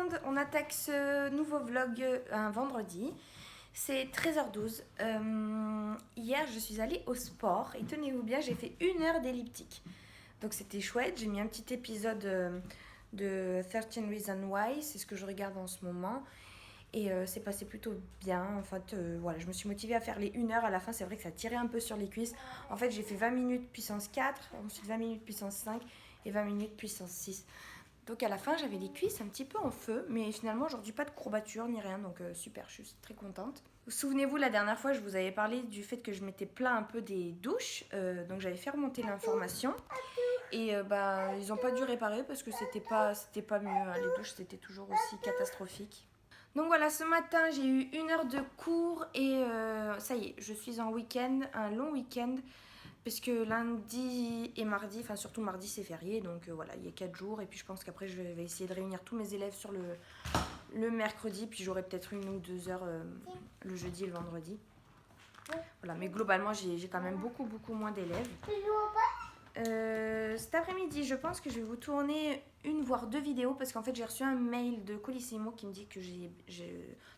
monde, on attaque ce nouveau vlog un vendredi. C'est 13h12. Hier, je suis allée au sport et tenez-vous bien, j'ai fait 1 heure d'elliptique. Donc c'était chouette, j'ai mis un petit épisode de 13 Reasons Why, c'est ce que je regarde en ce moment. Et c'est passé plutôt bien. En fait, voilà, je me suis motivée à faire les 1 heure. À la fin, c'est vrai que ça tirait un peu sur les cuisses. En fait, j'ai fait 20 minutes puissance 4, ensuite 20 minutes puissance 5 et 20 minutes puissance 6. Donc à la fin, j'avais les cuisses un petit peu en feu, mais finalement aujourd'hui pas de courbature ni rien, donc super, je suis très contente. Souvenez-vous, la dernière fois, je vous avais parlé du fait que je m'étais plaint un peu des douches, donc j'avais fait remonter l'information. Et ils n'ont pas dû réparer parce que c'était pas mieux, hein. Les douches c'était toujours aussi catastrophique. Donc voilà, ce matin j'ai eu 1 heure de cours et ça y est, je suis en week-end, un long week-end. Parce que lundi et mardi, enfin surtout mardi c'est férié, donc voilà, il y a 4 jours. Et puis je pense qu'après je vais essayer de réunir tous mes élèves sur le mercredi. Puis j'aurai peut-être 1 ou 2 heures le jeudi et le vendredi. Voilà, mais globalement j'ai quand même beaucoup moins d'élèves. Cet après-midi, je pense que je vais vous tourner 1 voire 2 vidéos parce qu'en fait j'ai reçu un mail de Colissimo qui me dit que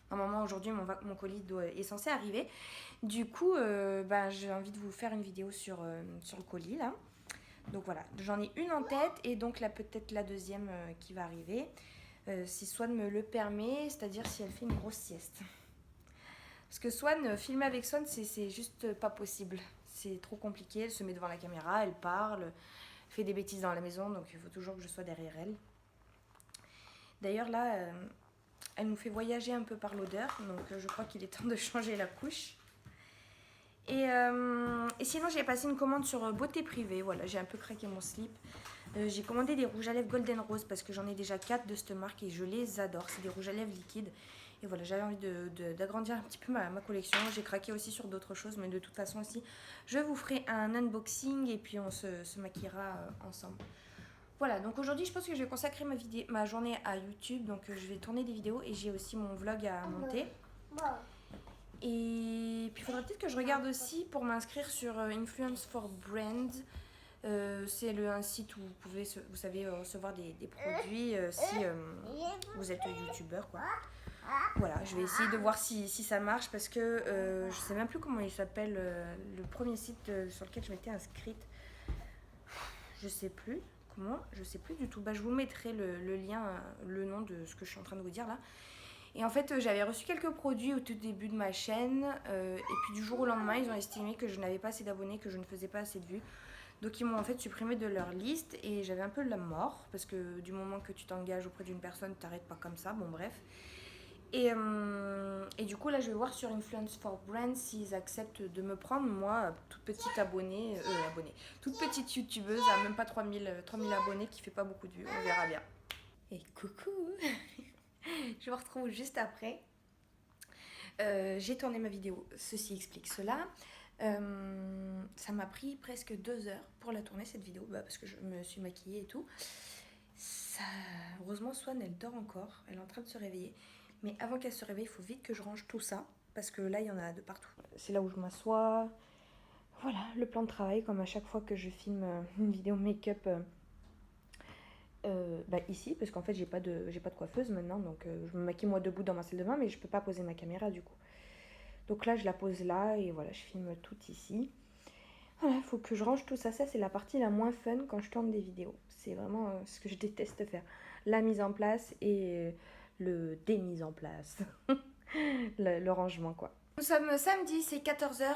normalement aujourd'hui mon colis est censé arriver. Du coup, j'ai envie de vous faire une vidéo sur le colis là. Donc voilà, j'en ai une en tête et donc là peut-être la deuxième qui va arriver. Si Swan me le permet, c'est-à-dire si elle fait une grosse sieste. Parce que Swan, filmer avec Swan, c'est juste pas possible. C'est trop compliqué, elle se met devant la caméra, elle parle, fait des bêtises dans la maison, donc il faut toujours que je sois derrière elle. D'ailleurs là, elle nous fait voyager un peu par l'odeur, donc je crois qu'il est temps de changer la couche. Et sinon, j'ai passé une commande sur Beauté Privée. Voilà, j'ai un peu craqué mon slip. J'ai commandé des rouges à lèvres Golden Rose parce que j'en ai déjà 4 de cette marque et je les adore. C'est des rouges à lèvres liquides. Et voilà, j'avais envie d'agrandir un petit peu ma collection. J'ai craqué aussi sur d'autres choses, mais de toute façon aussi, je vous ferai un unboxing et puis on se maquillera ensemble. Voilà, donc aujourd'hui, je pense que je vais consacrer ma journée à YouTube. Donc je vais tourner des vidéos et j'ai aussi mon vlog à monter. Et puis il faudrait peut-être que je regarde aussi pour m'inscrire sur Influence for Brands. C'est un site où vous savez recevoir des produits si vous êtes youtubeur quoi. Voilà, je vais essayer de voir si ça marche parce que je sais même plus comment il s'appelle le premier site sur lequel je m'étais inscrite. Je sais plus comment, je sais plus du tout. Je vous mettrai le lien, le nom de ce que je suis en train de vous dire là. Et en fait, j'avais reçu quelques produits au tout début de ma chaîne. Et puis du jour au lendemain, ils ont estimé que je n'avais pas assez d'abonnés, que je ne faisais pas assez de vues. Donc ils m'ont en fait supprimé de leur liste. Et j'avais un peu la mort. Parce que du moment que tu t'engages auprès d'une personne, t'arrêtes pas comme ça. Bon bref. Et du coup, là, je vais voir sur Influence for Brands s'ils acceptent de me prendre, moi, toute petite toute petite youtubeuse à même pas 3000 abonnés qui fait pas beaucoup de vues. On verra bien. Et coucou. Je vous retrouve juste après. J'ai tourné ma vidéo, ceci explique cela. Ça m'a pris presque 2 heures pour la tourner cette vidéo, parce que je me suis maquillée et tout. Heureusement, Swan, elle dort encore, elle est en train de se réveiller. Mais avant qu'elle se réveille, il faut vite que je range tout ça, parce que là, il y en a de partout. C'est là où je m'assois. Voilà, le plan de travail, comme à chaque fois que je filme une vidéo make-up. Ici parce qu'en fait j'ai pas de coiffeuse maintenant, donc je me maquille moi debout dans ma salle de bain, mais je peux pas poser ma caméra du coup. Donc là je la pose là et voilà, je filme tout ici. Voilà, faut que je range tout ça. Ça c'est la partie la moins fun quand je tourne des vidéos. C'est vraiment ce que je déteste faire. La mise en place et le démise en place. le rangement quoi. Nous sommes samedi, c'est 14h.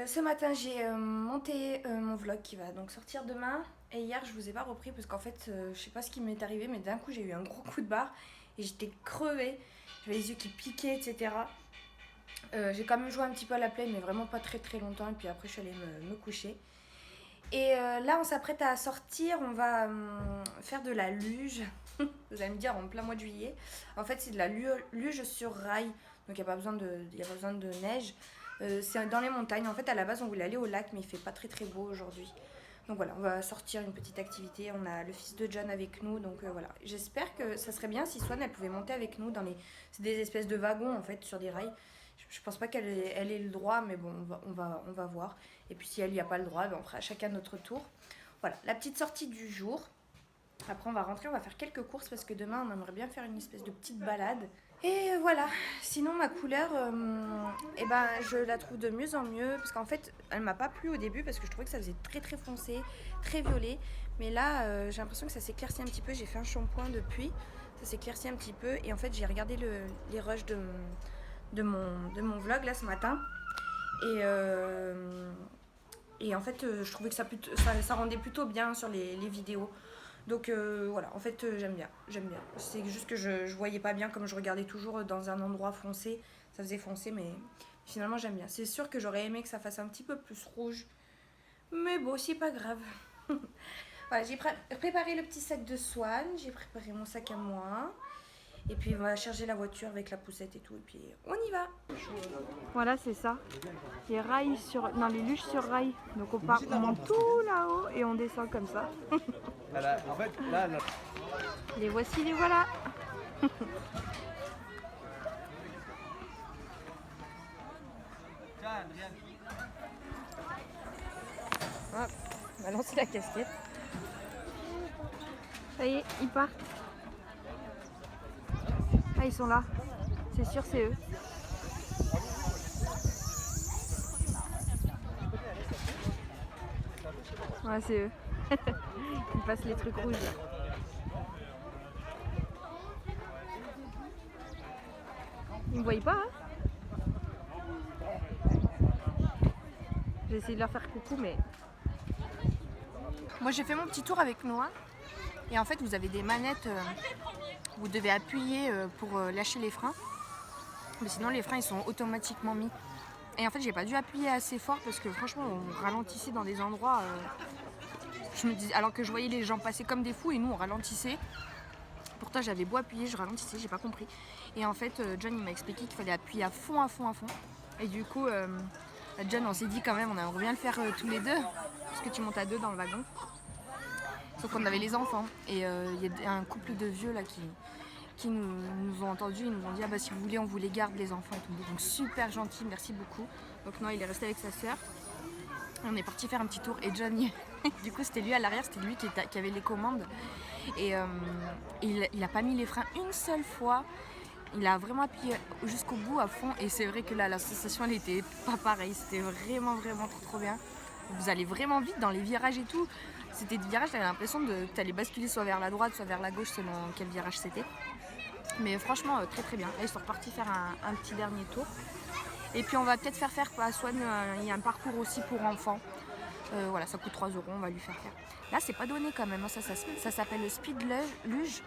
Ce matin j'ai monté mon vlog qui va donc sortir demain. Et hier je vous ai pas repris parce qu'en fait je sais pas ce qui m'est arrivé, mais d'un coup j'ai eu un gros coup de barre et j'étais crevée, j'avais les yeux qui piquaient etc. J'ai quand même joué un petit peu à la play mais vraiment pas très longtemps et puis après je suis allée me coucher. Et là on s'apprête à sortir, on va faire de la luge. Vous allez me dire en plein mois de juillet. En fait c'est de la luge sur rail, donc il n'y a pas besoin de neige. C'est dans les montagnes. En fait à la base on voulait aller au lac mais il fait pas très beau aujourd'hui. Donc voilà, on va sortir une petite activité. On a le fils de John avec nous, donc voilà. J'espère que ça serait bien si Swan elle pouvait monter avec nous dans c'est des espèces de wagons en fait sur des rails. Je pense pas qu'elle ait le droit, mais bon, on va voir. Et puis si elle n'y a pas le droit, on fera chacun notre tour. Voilà, la petite sortie du jour. Après on va rentrer, on va faire quelques courses parce que demain on aimerait bien faire une espèce de petite balade. Et voilà, sinon ma couleur, eh ben, je la trouve de mieux en mieux parce qu'en fait elle m'a pas plu au début parce que je trouvais que ça faisait très très foncé, très violet. Mais là j'ai l'impression que ça s'éclaircit un petit peu, j'ai fait un shampoing depuis, ça s'éclaircit un petit peu et en fait j'ai regardé les rushs de mon vlog là ce matin et en fait je trouvais que ça rendait plutôt bien sur les vidéos. Donc voilà, en fait j'aime bien. C'est juste que je voyais pas bien comme je regardais toujours dans un endroit foncé, ça faisait foncé mais finalement j'aime bien. C'est sûr que j'aurais aimé que ça fasse un petit peu plus rouge, mais bon c'est pas grave. Voilà, j'ai préparé le petit sac de Swan, j'ai préparé mon sac à moi. Et puis on va charger la voiture avec la poussette et tout, et puis on y va. Voilà, c'est ça. Les rails sur, non, les luges sur rails. Donc on part, on monte tout là-haut et on descend comme ça. En fait, là. Les voici, les voilà. Hop, on va lancer la casquette. Ça y est, ils partent. Ah, ils sont là. C'est sûr, c'est eux. Ouais, c'est eux. Ils passent les trucs rouges là. Ils me voient pas, hein? J'ai essayé de leur faire coucou, mais... Moi, j'ai fait mon petit tour avec Noah. Et en fait, vous avez des manettes, vous devez appuyer pour lâcher les freins. Mais sinon, les freins, ils sont automatiquement mis. Et en fait, j'ai pas dû appuyer assez fort parce que franchement, on ralentissait dans des endroits... je me dis, alors que je voyais les gens passer comme des fous et nous, on ralentissait. Pourtant, j'avais beau appuyer, je ralentissais, j'ai pas compris. Et en fait, John, il m'a expliqué qu'il fallait appuyer à fond. Et du coup, John, on s'est dit quand même, on aimerait bien le faire tous les deux. Parce que tu montes à deux dans le wagon. Sauf qu'on avait les enfants. Et il y a un couple de vieux là qui nous ont entendus. Ils nous ont dit, ah bah si vous voulez, on vous les garde les enfants et tout. Donc super gentil, merci beaucoup. Donc non, il est resté avec sa sœur. On est parti faire un petit tour et John, du coup c'était lui à l'arrière, c'était lui qui avait les commandes. Et il a pas mis les freins une seule fois. Il a vraiment appuyé jusqu'au bout à fond et c'est vrai que là la sensation elle était pas pareille. C'était vraiment trop bien. Vous allez vraiment vite dans les virages et tout. C'était des virages, t'avais l'impression que t'allais basculer soit vers la droite, soit vers la gauche selon quel virage c'était. Mais franchement très bien. Là ils sont repartis faire un petit dernier tour. Et puis on va peut-être faire à Swan, il y a un parcours aussi pour enfants. Voilà, ça coûte 3 €, on va lui faire faire. Là c'est pas donné quand même, hein. Ça s'appelle le Speed Luge.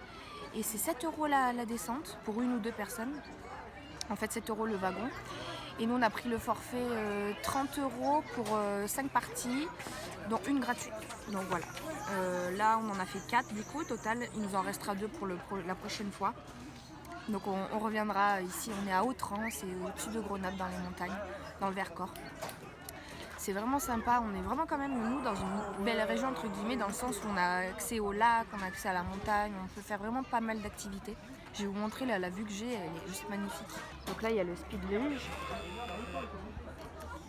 Et c'est 7 € la descente pour une ou deux personnes. En fait 7 € le wagon. Et nous on a pris le forfait 30 € pour 5 parties, dont une gratuite. Donc voilà. Là on en a fait 4 du coup au total. Il nous en restera 2 pour la prochaine fois. Donc on reviendra ici, on est à Autran, c'est au-dessus de Grenoble dans les montagnes, dans le Vercors. C'est vraiment sympa, on est vraiment quand même nous dans une belle région entre guillemets, dans le sens où on a accès au lac, on a accès à la montagne, on peut faire vraiment pas mal d'activités. Je vais vous montrer la vue que j'ai, elle est juste magnifique. Donc là il y a le Speed Luge.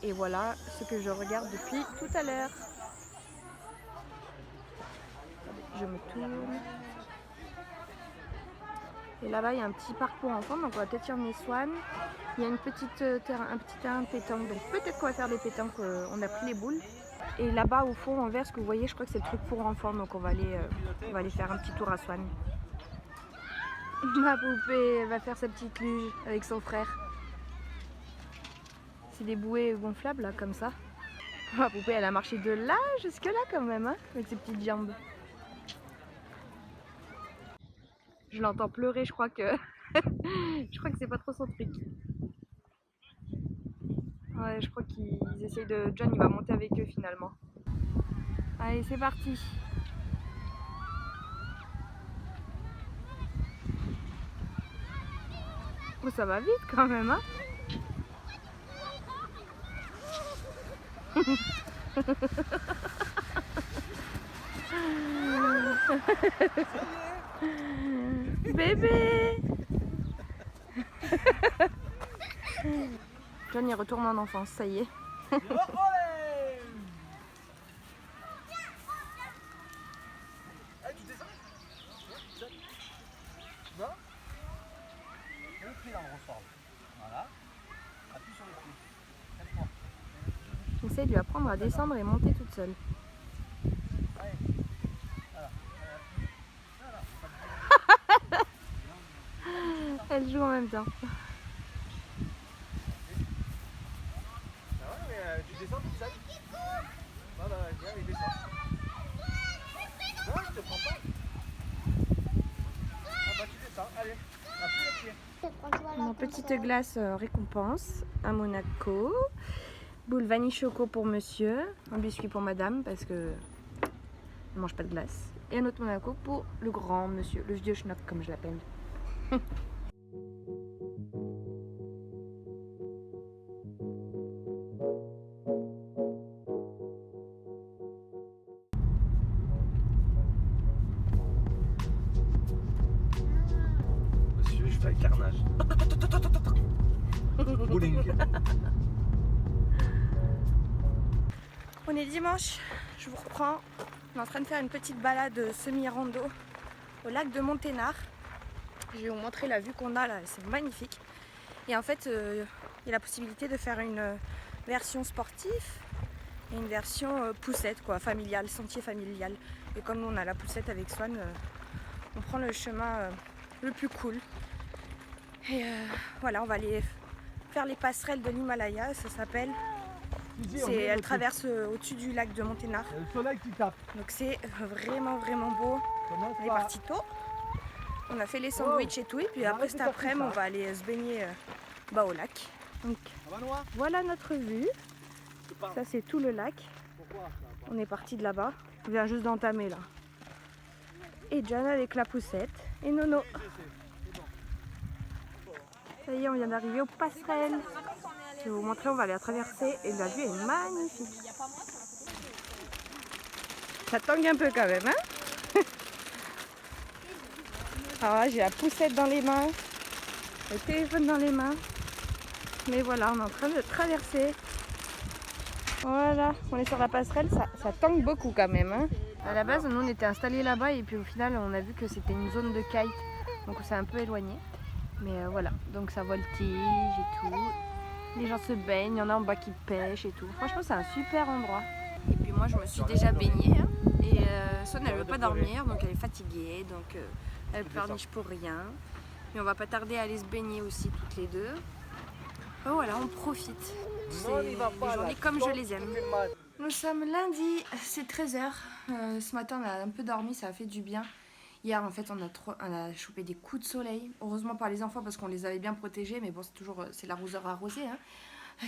Et voilà ce que je regarde depuis tout à l'heure. Je me tourne. Et là-bas, il y a un petit parc pour enfants, donc on va peut-être y emmener Swan. Il y a un petit terrain de pétanque, donc peut-être qu'on va faire des pétanques, on a pris les boules. Et là-bas, au fond, en vert, ce que vous voyez, je crois que c'est le truc pour enfants, donc on va aller faire un petit tour à Swan. Ma poupée, elle va faire sa petite luge avec son frère. C'est des bouées gonflables, là, comme ça. Ma poupée, elle a marché de là jusque là, quand même, hein, avec ses petites jambes. Je l'entends pleurer, je crois que c'est pas trop son truc. Ouais, je crois qu'ils essayent de... John, il va monter avec eux finalement. Allez, c'est parti. Oh, ça va vite quand même, hein. Bébé. John il retourne en enfance, ça y est. pieds dans le ressort. Voilà. Appuie sur les pieds. 4 fois. J'essaie de lui apprendre à descendre et monter toute seule. Allez. Voilà. Elle joue en même temps. Ah ouais, mais tu descends toute seule. Voilà, viens, il descend. Non, je te prends pas. Ah bah tu descends, allez. Appuie le pied. Mon petite glace récompense à Monaco. Boule vanille choco pour monsieur. Un biscuit pour madame parce que ne mange pas de glace. Et un autre Monaco pour le grand monsieur, le vieux schnock comme je l'appelle. Monsieur, je fais un carnage. Bowling. On est dimanche, je vous reprends. On est en train de faire une petite balade semi-rando au lac de Monténard. Je vais vous montrer la vue qu'on a là, c'est magnifique. Et en fait, il y a la possibilité de faire une version sportive et une version poussette, quoi, familiale, sentier familial. Et comme nous on a la poussette avec Swan, on prend le chemin le plus cool. Et voilà, on va aller faire les passerelles de l'Himalaya, ça s'appelle. Elle traverse au-dessus du lac de Monténard. Il y a le soleil qui tape. Donc c'est vraiment beau. On est parti tôt. On a fait les sandwichs et tout. Et puis après cet après-midi, on va aller se baigner au lac. Donc voilà notre vue. Ça c'est tout le lac. On est parti de là-bas. On vient juste d'entamer là. Et John avec la poussette. Et Nono. Ça y est, on vient d'arriver aux passerelles. Je vais vous montrer, on va aller la traverser et la vue est magnifique. Ça tangue un peu quand même, hein? Alors là, j'ai la poussette dans les mains, le téléphone dans les mains. Mais voilà, on est en train de traverser. Voilà, on est sur la passerelle, ça tangue beaucoup quand même, hein? À la base, nous on était installés là-bas et puis au final, on a vu que c'était une zone de kite. Donc on s'est un peu éloigné. Mais voilà, donc ça voltige et tout. Les gens se baignent, il y en a en bas qui pêchent et tout. Franchement, c'est un super endroit. Et puis moi, je me suis déjà baignée. Hein, et Son, elle ne veut pas dormir, donc elle est fatiguée. Donc elle pleurniche pour rien. Mais on va pas tarder à aller se baigner aussi toutes les deux. Oh, voilà, on profite. C'est des journées comme je les aime. Nous sommes lundi, c'est 13h. Ce matin, on a un peu dormi, ça a fait du bien. Hier, en fait, on a chopé des coups de soleil. Heureusement pas les enfants parce qu'on les avait bien protégés. Mais bon, c'est l'arroseur arrosé. Hein.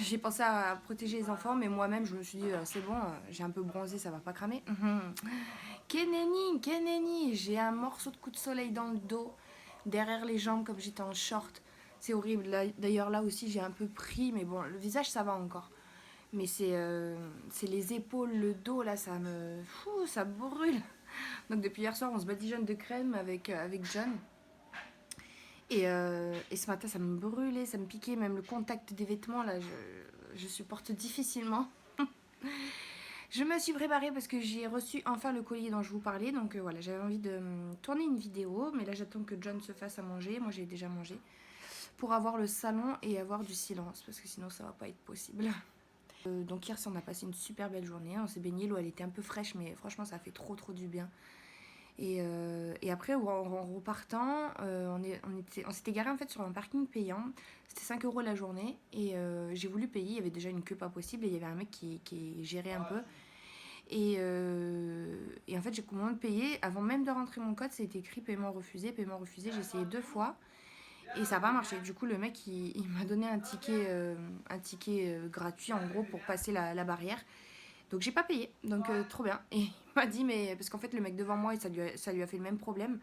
J'ai pensé à protéger les enfants, mais moi-même, je me suis dit, c'est bon, j'ai un peu bronzé, ça va pas cramer. Keneni, j'ai un morceau de coup de soleil dans le dos, derrière les jambes, comme j'étais en short. C'est horrible. D'ailleurs, là aussi, j'ai un peu pris, mais bon, le visage, ça va encore. Mais c'est les épaules, le dos, là, ça brûle. Donc depuis hier soir, on se badigeonne de crème avec John. Et ce matin, ça me brûlait, ça me piquait, même le contact des vêtements, là, je supporte difficilement. Je me suis préparée parce que j'ai reçu enfin le colis dont je vous parlais. Donc voilà, j'avais envie de tourner une vidéo, mais là j'attends que John se fasse à manger. Moi j'ai déjà mangé. Pour avoir le salon et avoir du silence, parce que sinon ça va pas être possible. Donc hier on a passé une super belle journée, on s'est baigné, l'eau elle était un peu fraîche mais franchement ça a fait trop du bien. Et après en repartant, on s'était garé en fait sur un parking payant, c'était 5 € la journée et j'ai voulu payer, il y avait déjà une queue pas possible et il y avait un mec qui gérait un peu. Et en fait j'ai commandé de payer, avant même de rentrer mon code c'était écrit paiement refusé, j'ai essayé 2 fois. Et ça n'a pas marché. Du coup, le mec, il m'a donné un ticket gratuit, en gros, pour passer la barrière. Donc, j'ai pas payé. Donc, trop bien. Et il m'a dit, mais... Parce qu'en fait, le mec devant moi, ça lui a fait le même problème.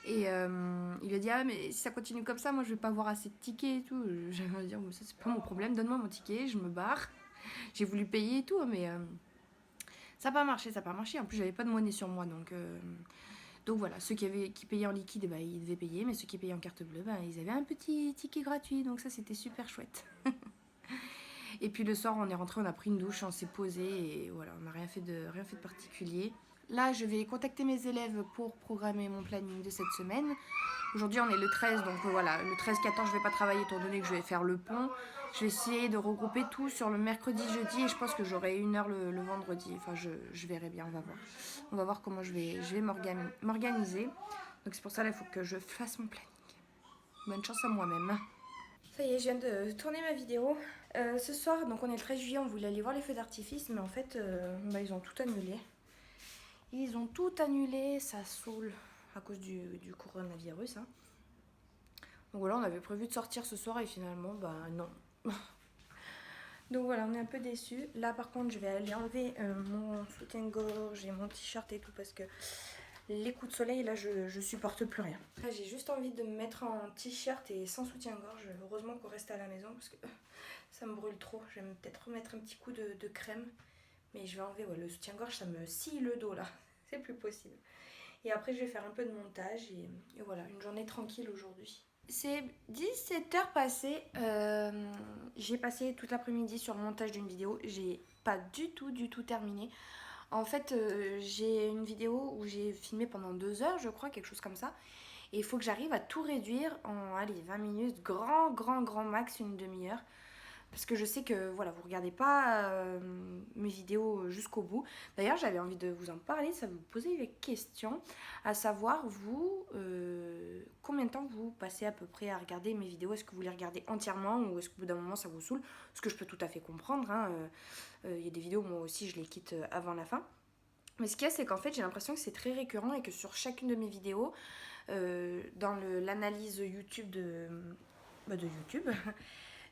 Et il a dit, ah, mais si ça continue comme ça, moi, je vais pas avoir assez de tickets et tout. J'allais dire, ça, c'est pas mon problème. Donne-moi mon ticket, je me barre. J'ai voulu payer et tout, mais... ça n'a pas marché. En plus, j'avais pas de monnaie sur moi, donc voilà, ceux qui payaient en liquide, bah, ils devaient payer, mais ceux qui payaient en carte bleue, bah, ils avaient un petit ticket gratuit, donc ça c'était super chouette. Et puis le soir, on est rentré, on a pris une douche, on s'est posé et voilà, on n'a rien fait de particulier. Là, je vais contacter mes élèves pour programmer mon planning de cette semaine. Aujourd'hui, on est le 13, donc voilà, le 13-14, je vais pas travailler étant donné que je vais faire le pont. Je vais essayer de regrouper tout sur le mercredi, jeudi, et je pense que j'aurai 1 heure le vendredi. Enfin, je verrai bien, on va voir. On va voir comment je vais m'organiser. Donc c'est pour ça, là, il faut que je fasse mon planning. Bonne chance à moi-même. Ça y est, je viens de tourner ma vidéo. Ce soir, donc on est le 13 juillet, on voulait aller voir les feux d'artifice, mais en fait, ils ont tout annulé. Ils ont tout annulé, ça saoule à cause du coronavirus. Hein. Donc voilà, on avait prévu de sortir ce soir et finalement, bah non. Donc voilà, on est un peu déçus. Là par contre, je vais aller enlever mon soutien-gorge et mon t-shirt et tout parce que les coups de soleil, là, je supporte plus rien. Là, j'ai juste envie de me mettre en t-shirt et sans soutien-gorge. Heureusement qu'on reste à la maison parce que ça me brûle trop. Je vais peut-être remettre un petit coup de crème. Mais je vais enlever le soutien-gorge, ça me scie le dos là. C'est plus possible. Et après, je vais faire un peu de montage et voilà, une journée tranquille aujourd'hui. C'est 17h passées. J'ai passé toute l'après-midi sur le montage d'une vidéo. J'ai pas du tout terminé. En fait, j'ai une vidéo où j'ai filmé pendant 2 heures, je crois, quelque chose comme ça. Et il faut que j'arrive à tout réduire en 20 minutes, grand max, une demi-heure. Parce que je sais que voilà, vous regardez pas mes vidéos jusqu'au bout. D'ailleurs, j'avais envie de vous en parler, ça vous poser des questions. À savoir, vous, combien de temps vous passez à peu près à regarder mes vidéos? Est-ce que vous les regardez entièrement ou est-ce qu'au bout d'un moment ça vous saoule? Ce que je peux tout à fait comprendre. Il y a des vidéos, moi aussi, je les quitte avant la fin. Mais ce qu'il y a, c'est qu'en fait, j'ai l'impression que c'est très récurrent et que sur chacune de mes vidéos, dans l'analyse YouTube de YouTube,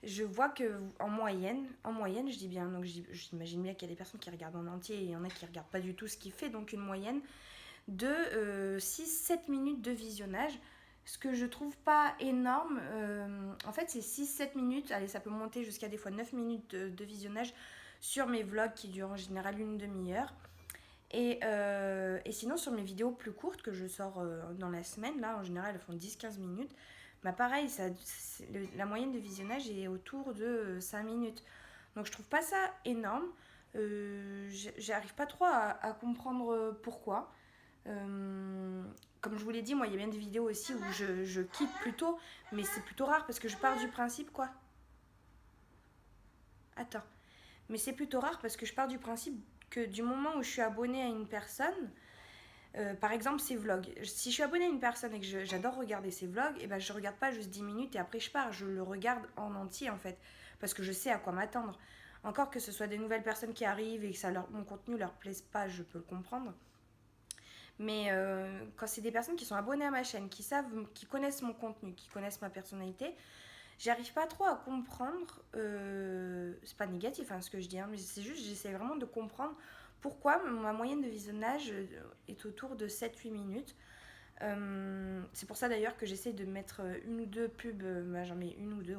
je vois que en moyenne, je dis bien, donc j'imagine bien qu'il y a des personnes qui regardent en entier et il y en a qui ne regardent pas du tout, ce qui fait donc une moyenne de 6-7 minutes de visionnage. Ce que je trouve pas énorme, en fait c'est 6-7 minutes, allez ça peut monter jusqu'à des fois 9 minutes de visionnage sur mes vlogs qui durent en général une demi-heure. Et sinon sur mes vidéos plus courtes que je sors dans la semaine, là en général elles font 10-15 minutes, bah pareil, la moyenne de visionnage est autour de 5 minutes. Donc je trouve pas ça énorme. J'arrive pas trop à comprendre pourquoi. Comme je vous l'ai dit, moi il y a bien des vidéos aussi où je quitte plus tôt, mais c'est plutôt rare parce que je pars du principe quoi. Attends. Mais c'est plutôt rare parce que je pars du principe que du moment où je suis abonnée à une personne, par exemple ses vlogs, si je suis abonnée à une personne et que j'adore regarder ses vlogs, et ben je regarde pas juste 10 minutes et après je pars, je le regarde en entier en fait, parce que je sais à quoi m'attendre. Encore que ce soit des nouvelles personnes qui arrivent et que mon contenu leur plaise pas, je peux le comprendre. Mais quand c'est des personnes qui sont abonnées à ma chaîne, qui connaissent mon contenu, qui connaissent ma personnalité, j'arrive pas trop à comprendre, c'est pas négatif ce que je dis, mais c'est juste j'essaie vraiment de comprendre pourquoi ma moyenne de visionnage est autour de 7-8 minutes. C'est pour ça d'ailleurs que j'essaie de mettre une ou deux pubs, j'en mets une ou deux,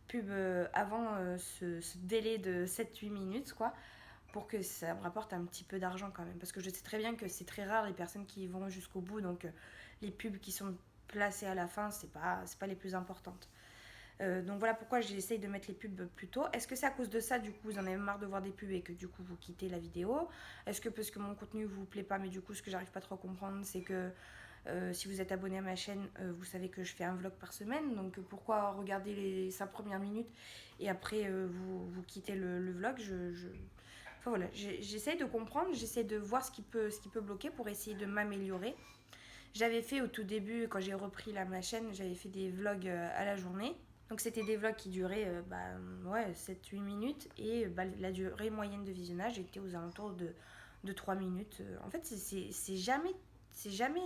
pubs avant ce délai de 7-8 minutes, quoi, pour que ça me rapporte un petit peu d'argent quand même. Parce que je sais très bien que c'est très rare les personnes qui vont jusqu'au bout, donc les pubs qui sont placées à la fin, c'est pas les plus importantes. Donc voilà pourquoi j'essaye de mettre les pubs plus tôt. Est-ce que c'est à cause de ça, du coup, vous en avez marre de voir des pubs et que du coup vous quittez la vidéo? Est-ce que parce que mon contenu vous plaît pas, mais du coup ce que j'arrive pas trop à comprendre, c'est que si vous êtes abonné à ma chaîne, vous savez que je fais un vlog par semaine, donc pourquoi regarder les 5 premières minutes et après vous quittez le vlog? Enfin voilà, j'essaye de comprendre, j'essaie de voir ce qui peut bloquer pour essayer de m'améliorer. J'avais fait au tout début, quand j'ai repris ma chaîne, j'avais fait des vlogs à la journée. Donc c'était des vlogs qui duraient 7-8 minutes et la durée moyenne de visionnage était aux alentours de 3 minutes. En fait, c'est jamais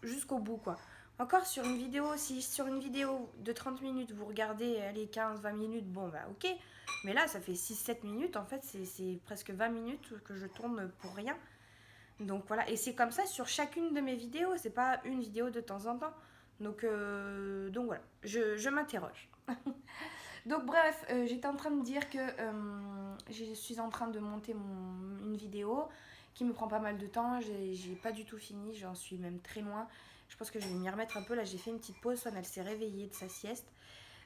jusqu'au bout quoi. Encore sur une vidéo, si sur une vidéo de 30 minutes vous regardez les 15-20 minutes, bon bah ok. Mais là ça fait 6-7 minutes, en fait c'est presque 20 minutes que je tourne pour rien. Donc voilà, et c'est comme ça sur chacune de mes vidéos, c'est pas une vidéo de temps en temps. Donc voilà, je m'interroge. Donc bref, j'étais en train de dire que je suis en train de monter une vidéo qui me prend pas mal de temps. J'ai pas du tout fini, j'en suis même très loin. Je pense que je vais m'y remettre un peu. Là, j'ai fait une petite pause. Swan, elle s'est réveillée de sa sieste.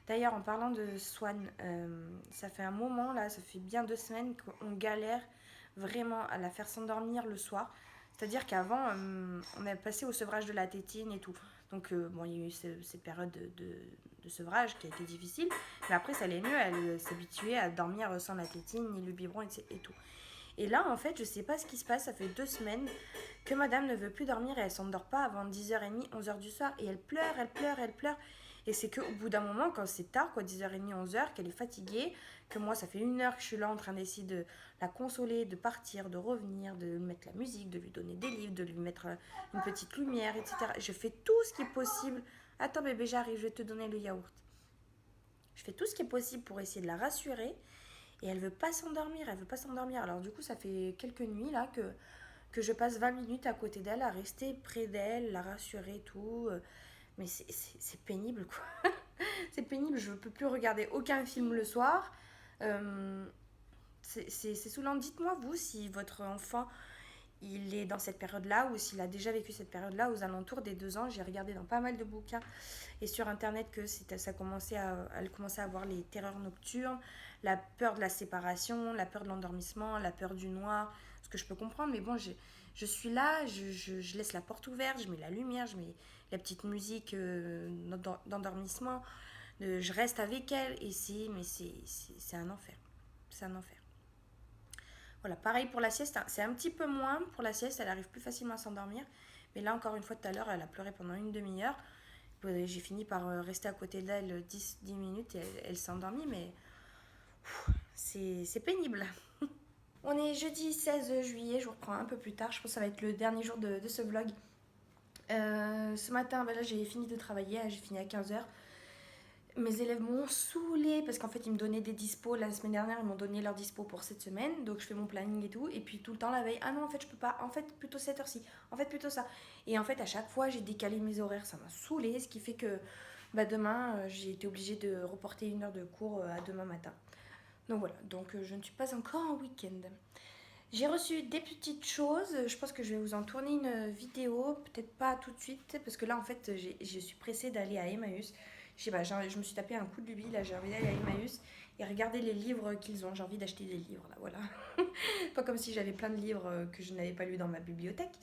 D'ailleurs, en parlant de Swan, ça fait un moment, là, ça fait bien 2 semaines qu'on galère vraiment à la faire s'endormir le soir. C'est-à-dire qu'avant, on a passé au sevrage de la tétine et tout. Donc bon, il y a eu cette période de sevrage qui a été difficile. Mais après, ça allait mieux. Elle s'habituait à dormir sans la tétine, ni le biberon et tout. Et là, en fait, je sais pas ce qui se passe. Ça fait 2 semaines que madame ne veut plus dormir et elle s'endort pas avant 10h30, 11h du soir. Et elle pleure, elle pleure, elle pleure. Et c'est qu'au bout d'un moment, quand c'est tard, quoi, 10h30, 11h, qu'elle est fatiguée, que moi, ça fait 1 heure que je suis là en train d'essayer de la consoler, de partir, de revenir, de mettre la musique, de lui donner des livres, de lui mettre une petite lumière, etc. Je fais tout ce qui est possible. Attends bébé, j'arrive, je vais te donner le yaourt. Je fais tout ce qui est possible pour essayer de la rassurer. Et elle veut pas s'endormir, elle veut pas s'endormir. Alors du coup, ça fait quelques nuits là que je passe 20 minutes à côté d'elle, à rester près d'elle, la rassurer et tout. Mais c'est pénible quoi. C'est pénible, je ne peux plus regarder aucun film le soir. C'est saoulant. Dites-moi vous si votre enfant il est dans cette période-là ou s'il a déjà vécu cette période-là aux alentours des 2 ans. J'ai regardé dans pas mal de bouquins et sur internet que elle commençait à avoir les terreurs nocturnes, la peur de la séparation, la peur de l'endormissement, la peur du noir, ce que je peux comprendre. Mais bon, je suis là, je laisse la porte ouverte, je mets la lumière, je mets la petite musique d'endormissement, je reste avec elle et c'est un enfer. C'est un enfer. Voilà, pareil pour la sieste, c'est un petit peu moins pour la sieste, elle arrive plus facilement à s'endormir. Mais là, encore une fois, tout à l'heure, elle a pleuré pendant une demi-heure. J'ai fini par rester à côté d'elle 10 minutes et elle s'est endormie, mais c'est pénible. On est jeudi 16 juillet, je vous reprends un peu plus tard, je pense que ça va être le dernier jour de ce vlog. Ce matin, là, j'ai fini de travailler, j'ai fini à 15h. Mes élèves m'ont saoulée parce qu'en fait ils me donnaient des dispos la semaine dernière, ils m'ont donné leur dispo pour cette semaine, donc je fais mon planning et tout, et puis tout le temps la veille, ah non en fait je peux pas, en fait plutôt cette heure-ci, en fait plutôt ça, et en fait à chaque fois j'ai décalé mes horaires, ça m'a saoulée, ce qui fait que demain j'ai été obligée de reporter 1 heure de cours à demain matin. Donc voilà, donc je ne suis pas encore en week-end. J'ai reçu des petites choses, je pense que je vais vous en tourner une vidéo, peut-être pas tout de suite, parce que là en fait je suis pressée d'aller à Emmaüs. Je sais pas, je me suis tapé un coup de lubie, là j'ai envie d'aller à Emmaüs et regarder les livres qu'ils ont. J'ai envie d'acheter des livres, là, voilà. Pas comme si j'avais plein de livres que je n'avais pas lus dans ma bibliothèque,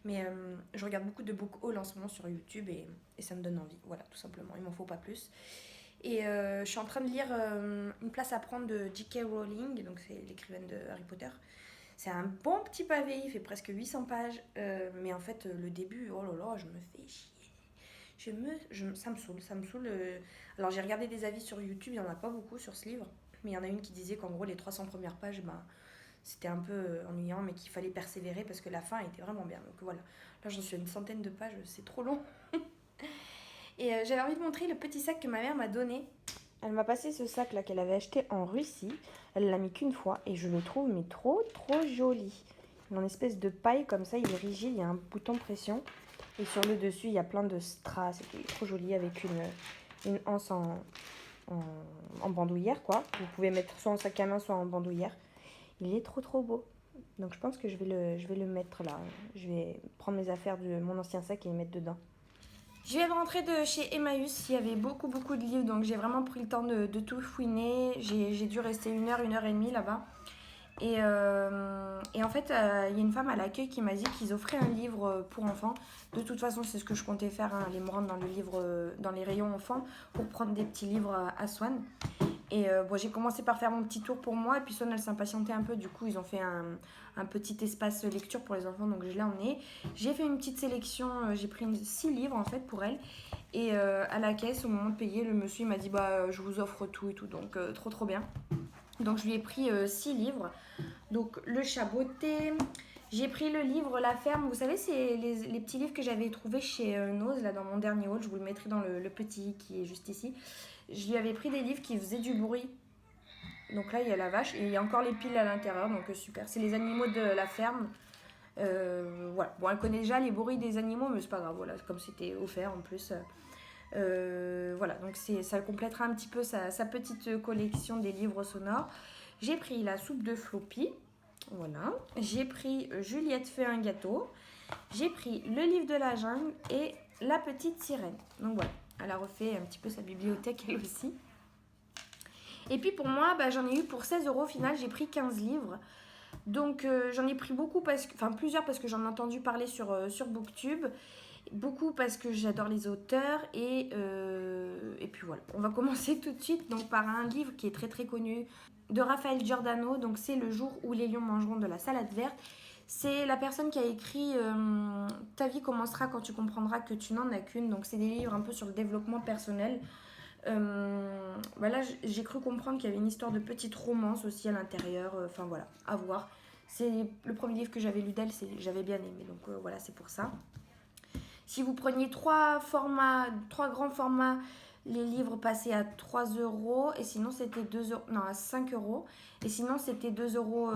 mais je regarde beaucoup de book haul en ce moment sur YouTube et ça me donne envie, voilà, tout simplement, il m'en faut pas plus. Et je suis en train de lire Une place à prendre de J.K. Rowling, donc c'est l'écrivaine de Harry Potter. C'est un bon petit pavé, il fait presque 800 pages, mais en fait le début, oh là là, je me fais chier. Ça me saoule. Alors j'ai regardé des avis sur YouTube, il n'y en a pas beaucoup sur ce livre, mais il y en a une qui disait qu'en gros les 300 premières pages, c'était un peu ennuyant, mais qu'il fallait persévérer parce que la fin était vraiment bien. Donc voilà, là j'en suis à une centaine de pages, c'est trop long. Et j'avais envie de montrer le petit sac que ma mère m'a donné. Elle m'a passé ce sac là qu'elle avait acheté en Russie. Elle l'a mis qu'une fois et je le trouve mais trop joli. Il est en espèce de paille comme ça, il est rigide, il y a un bouton pression. Et sur le dessus, il y a plein de strass. C'était trop joli avec une anse en bandoulière, quoi. Vous pouvez mettre soit en sac à main, soit en bandoulière. Il est trop beau. Donc je pense que je vais le mettre là. Je vais prendre mes affaires de mon ancien sac et les mettre dedans. Je viens de rentrer de chez Emmaüs. Il y avait beaucoup de livres, donc j'ai vraiment pris le temps de tout fouiner. J'ai dû rester 1 heure, 1h30 là-bas. Et en fait, il y a une femme à l'accueil qui m'a dit qu'ils offraient un livre pour enfants. De toute façon, c'est ce que je comptais faire, aller me rendre dans les rayons enfants pour prendre des petits livres à Swan. Et j'ai commencé par faire mon petit tour pour moi, et puis Swan, elle s'impatientait un peu. Du coup, ils ont fait un petit espace lecture pour les enfants, donc je l'ai emmené. J'ai fait une petite sélection, j'ai pris 6 livres en fait pour elle. Et à la caisse, au moment de payer, le monsieur m'a dit je vous offre tout et tout, donc trop bien. Donc je lui ai pris 6 livres. Donc le chat beauté. J'ai pris le livre La Ferme. Vous savez, c'est les petits livres que j'avais trouvés chez Nose, là dans mon dernier haul. Je vous le mettrai dans le petit qui est juste ici. Je lui avais pris des livres qui faisaient du bruit. Donc là, il y a la vache et il y a encore les piles à l'intérieur. Donc super. C'est les animaux de la ferme. Voilà. Bon, elle connaît déjà les bruits des animaux, mais c'est pas grave. Voilà, comme c'était offert en plus. Voilà, donc ça complétera un petit peu sa petite collection des livres sonores. J'ai pris La soupe de Floppy, voilà. J'ai pris Juliette fait un gâteau. J'ai pris Le livre de la jungle et La petite sirène. Donc voilà, elle a refait un petit peu sa bibliothèque elle aussi. Et puis pour moi, j'en ai eu pour 16 € au final, j'ai pris 15 livres. Donc j'en ai pris beaucoup, plusieurs parce que j'en ai entendu parler sur Booktube. Beaucoup parce que j'adore les auteurs et puis voilà. On va commencer tout de suite donc, par un livre qui est très très connu de Raphaël Giordano. Donc c'est Le jour où les lions mangeront de la salade verte. C'est la personne qui a écrit Ta vie commencera quand tu comprendras que tu n'en as qu'une. Donc c'est des livres un peu sur le développement personnel. Là j'ai cru comprendre qu'il y avait une histoire de petite romance aussi à l'intérieur. Enfin voilà, à voir. C'est le premier livre que j'avais lu d'elle, j'avais bien aimé. Donc voilà, c'est pour ça. Si vous preniez trois grands formats, les livres passaient à 3 euros et sinon c'était 2 euros, non, à 5 euros et sinon c'était 2 euros,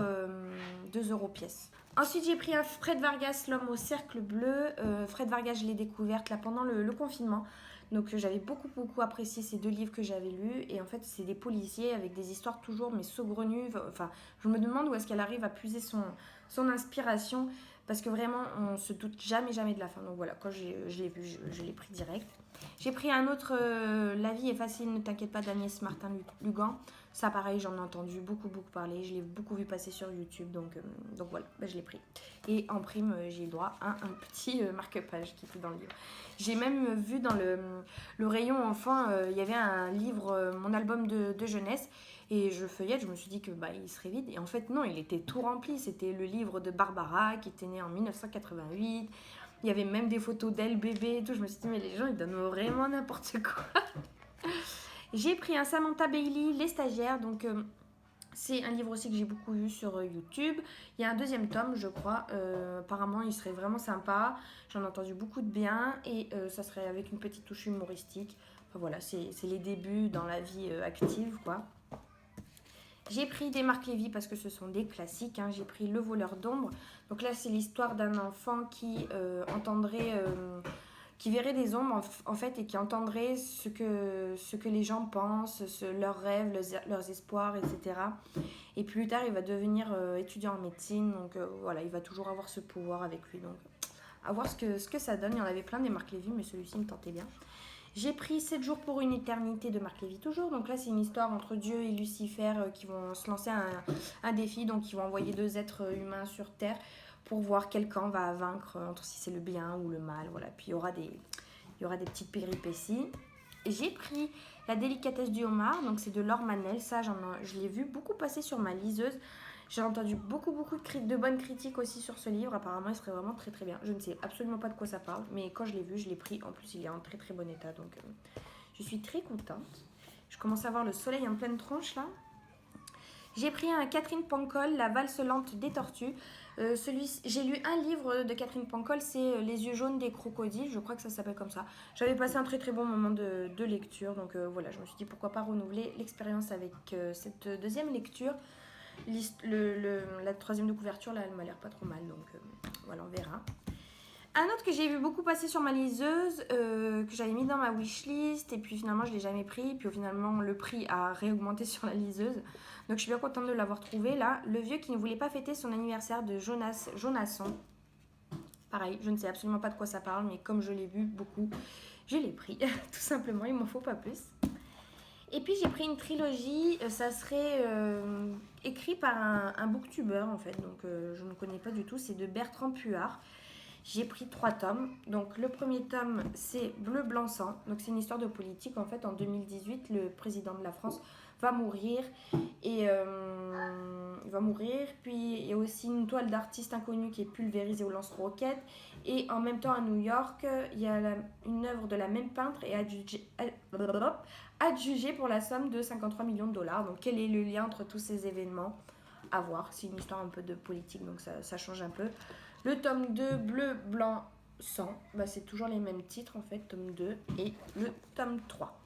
2 euros pièce. Ensuite j'ai pris un Fred Vargas, L'homme au cercle bleu. Fred Vargas, je l'ai découverte là pendant le confinement. Donc j'avais beaucoup apprécié ces 2 livres que j'avais lus. Et en fait c'est des policiers avec des histoires toujours mais saugrenues. Enfin je me demande où est-ce qu'elle arrive à puiser son inspiration. Parce que vraiment, on se doute jamais de la fin. Donc voilà, quand je l'ai vu, je l'ai pris direct. J'ai pris un autre, La vie est facile, ne t'inquiète pas, d'Agnès Martin-Lugan. Ça, pareil, j'en ai entendu beaucoup parler. Je l'ai beaucoup vu passer sur YouTube. Donc voilà, je l'ai pris. Et en prime, j'ai eu droit à un petit marque-page qui était dans le livre. J'ai même vu dans le rayon enfant, il y avait un livre, mon album de jeunesse. Et je feuillette, je me suis dit que il serait vide. Et en fait, non, il était tout rempli. C'était le livre de Barbara qui était née en 1988. Il y avait même des photos d'elle, bébé et tout. Je me suis dit, mais les gens, ils donnent vraiment n'importe quoi. J'ai pris un Samantha Bailey, Les stagiaires. Donc, c'est un livre aussi que j'ai beaucoup vu sur YouTube. Il y a un 2e tome, je crois. Apparemment, il serait vraiment sympa. J'en ai entendu beaucoup de bien. Et ça serait avec une petite touche humoristique. Enfin, voilà, c'est les débuts dans la vie active, quoi. J'ai pris des Marc Lévy parce que ce sont des classiques. J'ai pris Le voleur d'ombre. Donc là, c'est l'histoire d'un enfant qui qui verrait des ombres en fait et qui entendrait ce que les gens pensent, leurs rêves, leurs espoirs, etc. Et plus tard, il va devenir étudiant en médecine. Donc voilà, il va toujours avoir ce pouvoir avec lui. Donc à voir ce que ça donne. Il y en avait plein des Marc Lévy, mais celui-ci me tentait bien. J'ai pris 7 jours pour une éternité de Marc Lévy toujours. Donc là, c'est une histoire entre Dieu et Lucifer qui vont se lancer un défi. Donc, ils vont envoyer 2 êtres humains sur Terre pour voir quel camp va vaincre, entre si c'est le bien ou le mal. Voilà. Puis, il y aura des petites péripéties. J'ai pris La délicatesse du homard. Donc, c'est de Laure Manel. Ça, je l'ai vu beaucoup passer sur ma liseuse. J'ai entendu beaucoup de bonnes critiques aussi sur ce livre. Apparemment, il serait vraiment très bien. Je ne sais absolument pas de quoi ça parle, mais quand je l'ai vu, je l'ai pris. En plus, il est en très bon état, donc je suis très contente. Je commence à voir le soleil en pleine tronche, là. J'ai pris un Catherine Pancol, La valse lente des tortues. J'ai lu un livre de Catherine Pancol, c'est Les yeux jaunes des crocodiles, je crois que ça s'appelle comme ça. J'avais passé un très bon moment de lecture, donc voilà, je me suis dit pourquoi pas renouveler l'expérience avec cette 2e lecture. La 3e de couverture, là, elle m'a l'air pas trop mal, donc voilà, on verra. Un autre que j'ai vu beaucoup passer sur ma liseuse, que j'avais mis dans ma wishlist, et puis finalement je l'ai jamais pris, puis finalement le prix a réaugmenté sur la liseuse, donc je suis bien contente de l'avoir trouvé là. Le vieux qui ne voulait pas fêter son anniversaire de Jonasson. Pareil, je ne sais absolument pas de quoi ça parle, mais comme je l'ai vu beaucoup, je l'ai pris, tout simplement, il m'en faut pas plus. Et puis j'ai pris une trilogie, ça serait écrit par un booktubeur en fait, donc je ne connais pas du tout, c'est de Bertrand Puard. J'ai pris 3 tomes, donc le premier tome c'est Bleu Blanc Sang, donc c'est une histoire de politique en fait. En 2018, le président de la France va mourir, et il va mourir, puis il y a aussi une toile d'artiste inconnu qui est pulvérisée au lance-roquettes, et en même temps à New York, il y a une œuvre de la même peintre et adjugée pour la somme de 53 millions de dollars. Donc quel est le lien entre tous ces événements? À voir, c'est une histoire un peu de politique, donc ça change un peu. Le tome 2, Bleu, Blanc, Sang, c'est toujours les mêmes titres en fait, tome 2, et le tome 3.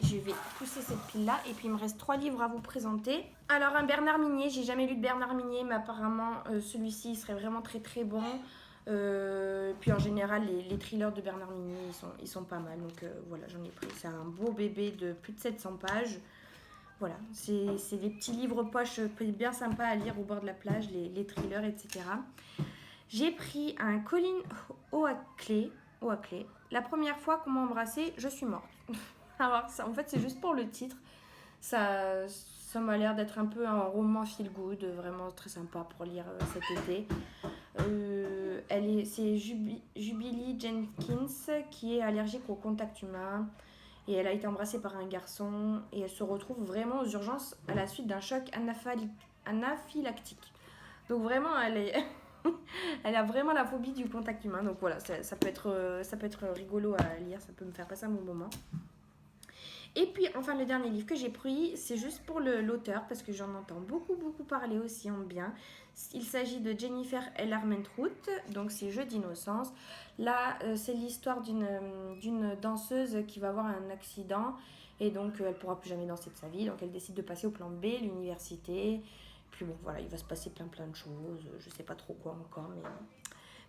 Je vais pousser cette pile-là, et puis il me reste 3 livres à vous présenter. Alors un Bernard Minet, j'ai jamais lu de Bernard Minet, mais apparemment celui-ci serait vraiment très bon. Puis en général, les thrillers de Bernard Minet, ils sont pas mal, donc voilà, j'en ai pris. C'est un beau bébé de plus de 700 pages. Voilà, c'est des petits livres poches bien sympas à lire au bord de la plage, les thrillers, etc. J'ai pris un Colin Oakley. La première fois qu'on m'a embrassée, je suis morte. Alors, ça, en fait, c'est juste pour le titre. Ça m'a l'air d'être un peu un roman feel good, vraiment très sympa pour lire cet été. c'est Jubilee Jenkins qui est allergique au contact humain. Et elle a été embrassée par un garçon. Et elle se retrouve vraiment aux urgences à la suite d'un choc anaphylactique. Donc vraiment, elle a vraiment la phobie du contact humain. Donc voilà, ça peut être rigolo à lire. Ça peut me faire passer un bon moment. Et puis enfin le dernier livre que j'ai pris, c'est juste pour l'auteur parce que j'en entends beaucoup parler aussi en bien. Il s'agit de Jennifer L. Armentrout, donc c'est Jeux d'innocence. Là, c'est l'histoire d'une danseuse qui va avoir un accident et donc elle pourra plus jamais danser de sa vie. Donc elle décide de passer au plan B, l'université. Puis bon voilà, il va se passer plein de choses. Je sais pas trop quoi encore,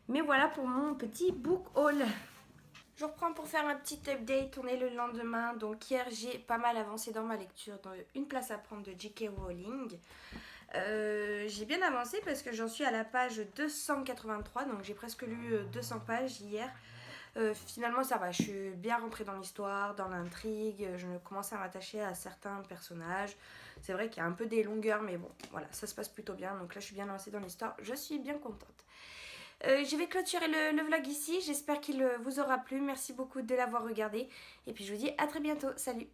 mais voilà pour mon petit book haul. Je reprends pour faire un petit update, on est le lendemain, donc hier j'ai pas mal avancé dans ma lecture, dans Une place à prendre de J.K. Rowling. J'ai bien avancé parce que j'en suis à la page 283, donc j'ai presque lu 200 pages hier. Finalement ça va, je suis bien rentrée dans l'histoire, dans l'intrigue, je commence à m'attacher à certains personnages. C'est vrai qu'il y a un peu des longueurs, mais bon, voilà, ça se passe plutôt bien, donc là je suis bien lancée dans l'histoire, je suis bien contente. Je vais clôturer le vlog ici. J'espère qu'il vous aura plu. Merci beaucoup de l'avoir regardé. Et puis je vous dis à très bientôt. Salut!